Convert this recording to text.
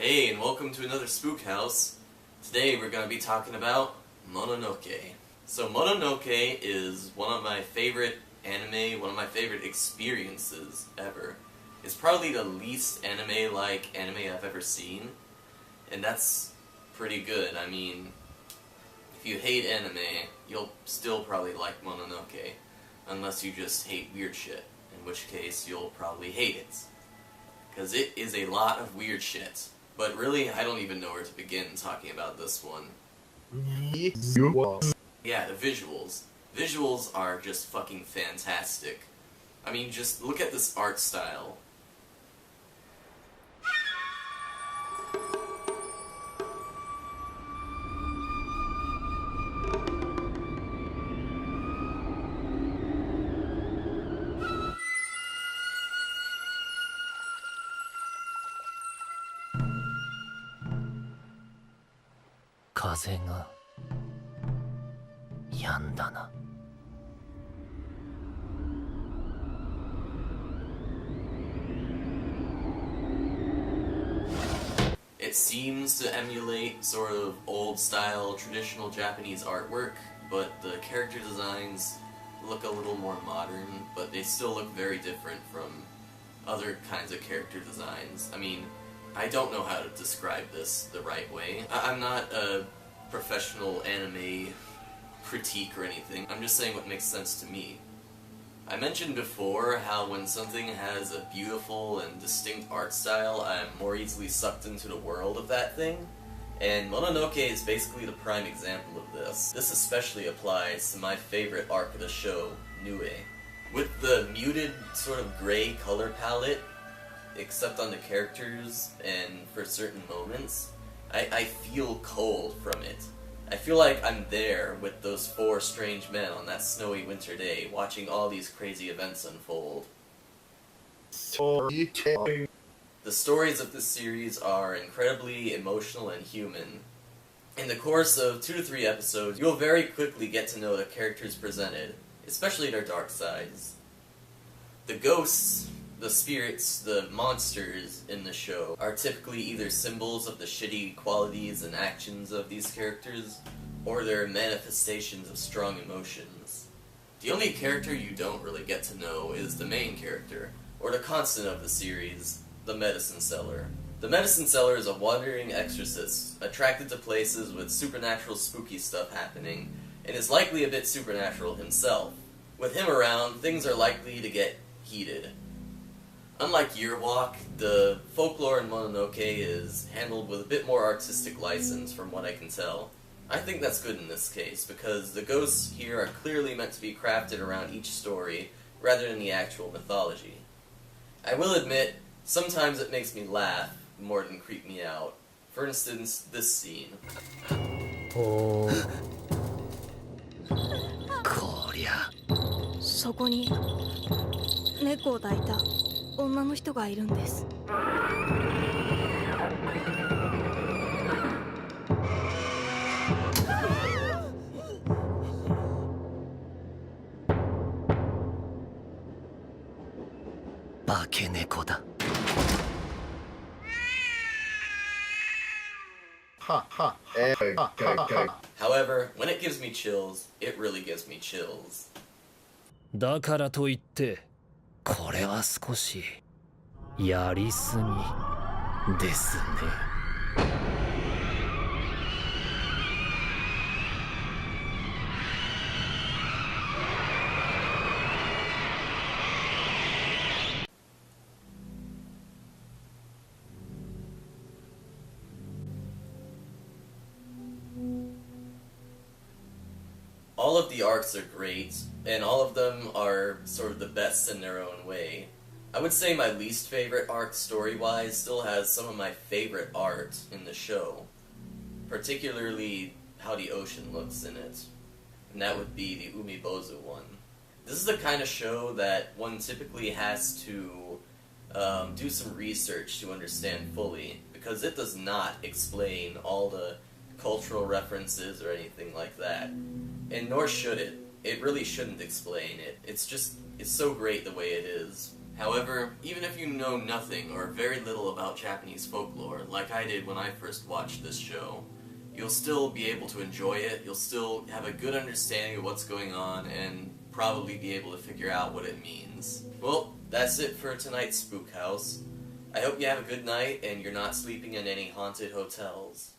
Hey, and welcome to another Spook House. Today we're going to be talking about Mononoke. So Mononoke is one of my favorite anime, one of my favorite experiences ever. It's probably the least anime-like anime I've ever seen, and that's pretty good. I mean, if you hate anime, you'll still probably like Mononoke, unless you just hate weird shit, in which case you'll probably hate it. Because it is a lot of weird shit. But really, I don't even know where to begin talking about this one. Yeah, the visuals. Visuals are just fucking fantastic. I mean, just look at this art style. It seems to emulate sort of old-style, traditional Japanese artwork, but the character designs look a little more modern, but they still look very different from other kinds of character designs. I mean, I don't know how to describe this the right way. I'm not a professional anime critique or anything. I'm just saying what makes sense to me. I mentioned before how when something has a beautiful and distinct art style, I'm more easily sucked into the world of that thing. And Mononoke is basically the prime example of this. This especially applies to my favorite arc of the show, Nue. With the muted sort of gray color palette, except on the characters and for certain moments, I feel cold from it. I feel like I'm there with those four strange men on that snowy winter day, watching all these crazy events unfold. The stories of this series are incredibly emotional and human. In the course of 2 to 3 episodes, you'll very quickly get to know the characters presented, especially their dark sides. The ghosts, the spirits, the monsters in the show are typically either symbols of the shitty qualities and actions of these characters, or they're manifestations of strong emotions. The only character you don't really get to know is the main character, or the constant of the series, the medicine seller. The medicine seller is a wandering exorcist, attracted to places with supernatural spooky stuff happening, and is likely a bit supernatural himself. With him around, things are likely to get heated. Unlike Year Walk, the folklore in Mononoke is handled with a bit more artistic license from what I can tell. I think that's good in this case, because the ghosts here are clearly meant to be crafted around each story, rather than the actual mythology. I will admit, sometimes it makes me laugh more than creep me out. For instance, this scene. Oh. こりゃ。そこに猫を抱いた女の人がいるんです。化け猫だ。However, when it gives me chills, it really gives me chills. だからといってこれは少しやりすぎですね。All of the arcs are great, and all of them are sort of the best in their own way. I would say my least favorite arc story-wise still has some of my favorite art in the show, particularly how the ocean looks in it, and that would be the Umibozu one. This is the kind of show that one typically has to do some research to understand fully, because it does not explain all the cultural references or anything like that. And nor should it. It really shouldn't explain it. It's so great the way it is. However, even if you know nothing or very little about Japanese folklore, like I did when I first watched this show, you'll still be able to enjoy it, you'll still have a good understanding of what's going on, and probably be able to figure out what it means. Well, that's it for tonight's Spook House. I hope you have a good night and you're not sleeping in any haunted hotels.